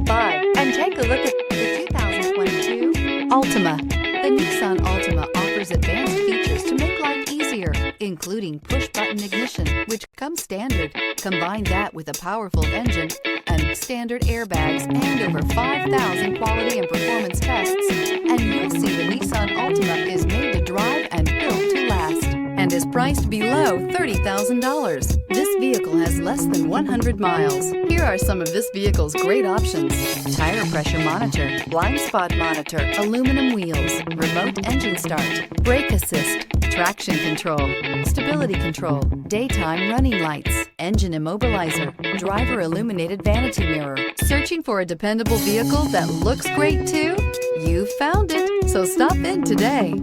by and take a look at the 2022 Altima. The Nissan Altima offers advanced features to make life easier, including push-button ignition, which comes standard. Combine that with a powerful engine and standard airbags and over 5,000 quality and performance tests, and you'll see the Nissan Altima is made to drive and built to last, and is priced below $30,000. This vehicle has less than 100 miles. Here are some of this vehicle's great options: tire pressure monitor, blind spot monitor, aluminum wheels, remote engine start, brake assist, traction control, stability control, daytime running lights, engine immobilizer, driver illuminated vanity mirror. Searching for a dependable vehicle that looks great too? You found it, so stop in today.